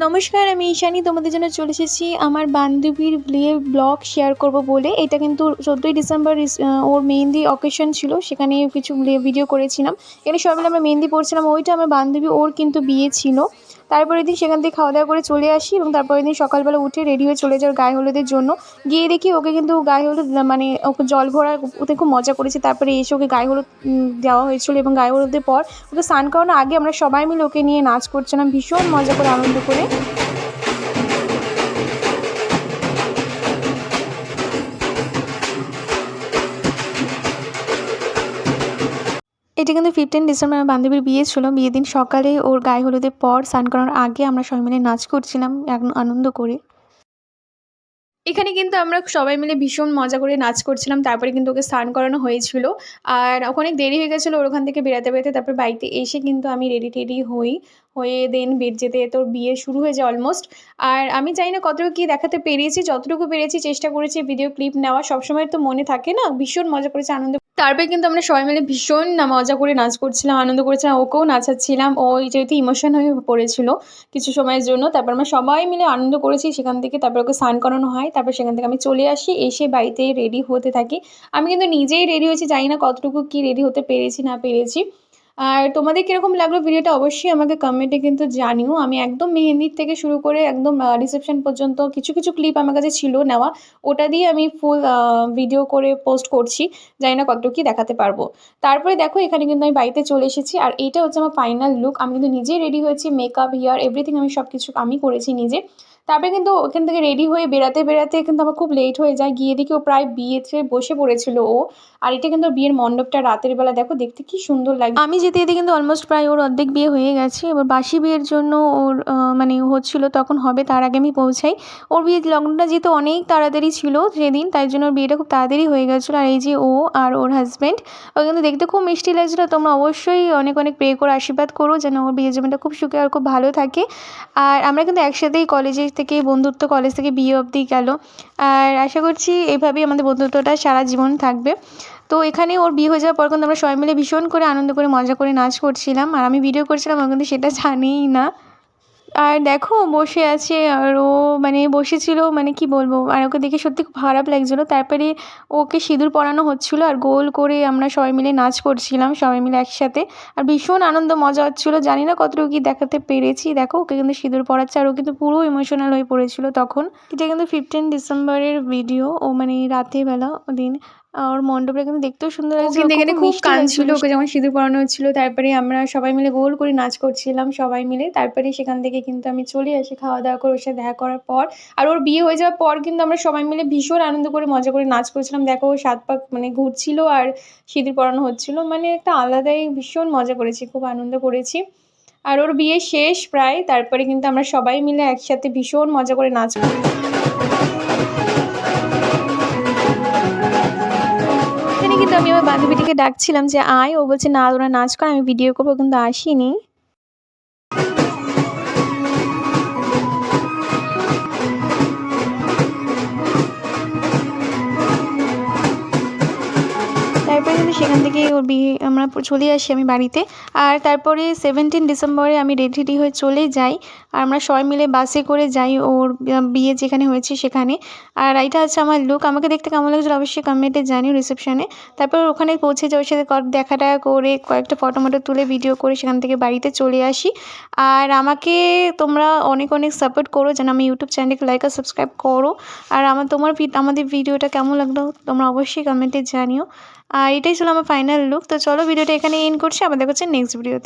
নমস্কার, আমি ঈশানী তোমাদের জন্য চলে এসেছি আমার বান্ধবীর বিয়ের ব্লগ শেয়ার করব বলে। এটা কিন্তু 14ই ডিসেম্বর ওর মেহেন্দি অকেশন ছিল, সেখানে কিছু ভিডিও করেছিলাম। এখানে সবাই মিলে আমরা মেহেন্দি পড়ছিলাম, ওইটা আমার বান্ধবী, ওর কিন্তু বিয়ে ছিল। তারপরের দিন সেখান থেকে খাওয়া দাওয়া করে চলে আসি এবং তারপরের দিন সকালবেলা উঠে রেডি হয়ে চলে যাওয়ার গায়ে হলুদের জন্য। গিয়ে দেখি ওকে কিন্তু গায়ে হলুদ মানে ওকে জল ভরা, ওতে খুব মজা করেছে। তারপরে এসে ওকে গায়ে হলুদ দেওয়া হয়েছিল এবং গায়ে হলুদের পর ওকে স্নান করানোর আগে আমরা সবাই মিলে ওকে নিয়ে নাচ করছিলাম ভীষণ মজা করে, আনন্দ করে। এটা কিন্তু 15 ডিসেম্বর আমার বান্ধবীর বিয়ে ছিল। বিয়ের দিন সকালে ওর গায়ে হলুদের পর স্নান করানোর আগে আমরা সবাই মিলে নাচ করছিলাম আনন্দ করে। এখানে কিন্তু আমরা সবাই মিলে ভীষণ মজা করে নাচ করছিলাম। তারপরে কিন্তু ওকে স্নান করানো হয়েছিল। আর অনেক দেরি হয়ে গেছিলো ওর ওখান থেকে বেরাতে। তারপর বাড়িতে এসে কিন্তু আমি রেডি-টেডি হয়ে দেন বেড যেতে ওর বিয়ে শুরু হয়ে যায় অলমোস্ট। আর আমি জানি না কতটুকু কী দেখাতে পেরেছি, যতটুকু পেরেছি চেষ্টা করেছি ভিডিও ক্লিপ নেওয়া। সবসময় তো মনে থাকে না, ভীষণ মজা করেছি, আনন্দ। তারপরে কিন্তু আমরা সবাই মিলে ভীষণ মজা করে নাচ করছিলাম, আনন্দ করেছিলাম, ওকেও নাচাচ্ছিলাম। ও যেহেতু ইমোশন হয়ে পড়েছিল কিছু সময়ের জন্য। তারপর আমরা সবাই মিলে আনন্দ করেছি সেখান থেকে। তারপর ওকে স্নান করানো হয়। তারপর সেখান থেকে আমি চলে আসি। এসে বাড়িতে রেডি হতে থাকি। আমি কিন্তু নিজেই রেডি হয়েছি। জানি না কতটুকু কী রেডি হতে পেরেছি না পেরেছি। আর তোমাদের কীরকম লাগলো ভিডিওটা অবশ্যই আমাকে কমেন্টে কিন্তু জানিও। আমি একদম মেহেন্দির থেকে শুরু করে একদম রিসেপশন পর্যন্ত কিছু ক্লিপ আমার কাছে ছিল নেওয়া। ওটা দিয়ে আমি ফুল ভিডিও করে পোস্ট করছি। জানি না কতটুকু কী দেখাতে পারবো। তারপরে দেখো এখানে কিন্তু আমি বাড়িতে চলে এসেছি। আর এইটা হচ্ছে আমার ফাইনাল লুক। আমি কিন্তু নিজেই রেডি হয়েছি। মেকআপ, হেয়ার এভরিথিং আমি সব কিছু আমি করেছি নিজে। তারপরে কিন্তু ওখান থেকে রেডি হয়ে বেরাতে কিন্তু আমার খুব লেট হয়ে যায়। গিয়ে দেখি ও প্রায় বিয়েতে বসে পড়েছিল ও। আর এটা কিন্তু বিয়ের মণ্ডপটা রাতের বেলা দেখো দেখতে কি সুন্দর লাগে। আমি যেতে কিন্তু অলমোস্ট প্রায় ওর অর্ধেক বিয়ে হয়ে গেছে। এবার বাসি বিয়ের জন্য ওর মানে হচ্ছিল, তখন হবে তার আগে আমি পৌঁছাই। ওর বিয়ের লগ্নটা যেহেতু অনেক তাড়াতাড়ি ছিল সেদিন, তাই জন্য ওর বিয়েটা খুব তাড়াতাড়ি হয়ে গেছিলো। আর এই যে ও আর ওর হাজব্যান্ড, ও কিন্তু দেখতে খুব মিষ্টি লাগছিলো। তোমরা অবশ্যই অনেক প্রে করে আশীর্বাদ করো যেন ওর বিয়ের জীবনটা খুব সুখে আর খুব ভালো থাকে। আর আমরা কিন্তু একসাথেই কলেজের থেকে বন্ধুত্ব, কলেজ থেকে বিয়ে অবধি গেল। আর আশা করছি এভাবেই আমাদের বন্ধুত্বটা সারা জীবন থাকবে। তো এখানে ওর বিয়ে হয়ে যাওয়ার পর কিন্তু আমরা সবাই মিলে ভীষণ করে আনন্দ করে মজা করে নাচ করছিলাম। আর আমি ভিডিও করছিলাম, ও কিন্তু সেটা জানেই না। আর দেখো বসে আছে আর ও মানে বসেছিল, মানে কি বলবো, আর ওকে দেখে সত্যি খুব খারাপ লাগছিলো। তারপরে ওকে সিঁদুর পরানো হচ্ছিলো আর গোল করে আমরা সবাই মিলে নাচ করছিলাম সবাই মিলে একসাথে। আর ভীষণ আনন্দ মজা হচ্ছিলো। জানি না কতটুকু কী দেখাতে পেরেছি। দেখো ওকে কিন্তু সিঁদুর পরাচ্ছে আর ও কিন্তু পুরো ইমোশনাল হয়ে পড়েছিল তখন। এটা কিন্তু 15 ডিসেম্বরের ভিডিও। ও মানে রাতের বেলা দিন। ওর মণ্ডপটা কিন্তু দেখতেও সুন্দর লাগছিল। ও কিন্তু এখানে খুব কাঁদছিল ওকে যখন সিঁদুর পরানো হচ্ছিল। তারপরে আমরা সবাই মিলে গোল করে নাচ করছিলাম সবাই মিলে। তারপরে সেখান থেকে কিন্তু আমি চলে আসি খাওয়া দাওয়া করে ওর সাথে দেখা করার পর। আর ওর বিয়ে হয়ে যাওয়ার পর কিন্তু আমরা সবাই মিলে ভীষণ আনন্দ করে মজা করে নাচ করছিলাম। দেখো ও ৭ পাক মানে ঘুরছিল আর সিঁদুর পরানো হচ্ছিল। মানে একটা আলাদাই ভীষণ মজা করেছি, খুব আনন্দ করেছি। আর ওর বিয়ে শেষ প্রায়। তারপরে কিন্তু আমরা সবাই মিলে একসাথে ভীষণ মজা করে নাচ করি। এখানে কিন্তু আমি আমার বান্ধবীটিকে ডাকছিলাম যে আয়, ও বলছে না তোরা নাচ কর, আমি ভিডিও করবো, কিন্তু আসেনি। তারপরে কিন্তু সেখান থেকে ওর বিয়ে আমরা চলে আসি আমি বাড়িতে। আর তারপরে 17 ডিসেম্বরে আমি রেডি হয়ে চলে যাই। আর আমরা সবাই মিলে বাসে করে যাই ওর বিয়ে যেখানে হয়েছে সেখানে। আর এইটা হচ্ছে আমার লুক। আমাকে দেখতে কেমন লাগছিলো অবশ্যই কমেন্টে জানিও রিসেপশনে। তারপর ওখানে পৌঁছে যাই, ওর সাথে দেখা-টাখা করে কয়েকটা ফটো-মটো তুলে ভিডিও করে সেখান থেকে বাড়িতে চলে আসি। আর আমাকে তোমরা অনেক সাপোর্ট করো যেন আমি ইউটিউব চ্যানেলকে লাইক আর সাবস্ক্রাইব করো। আর আমাদের ভিডিওটা কেমন লাগলো তোমরা অবশ্যই কমেন্টে জানিও। আর এটাই ছিল আমার ফাইনাল লুক। তো চলো ভিডিওটা এখানে এন্ড করছি। আবার দেখা হচ্ছে নেক্সট ভিডিওতে।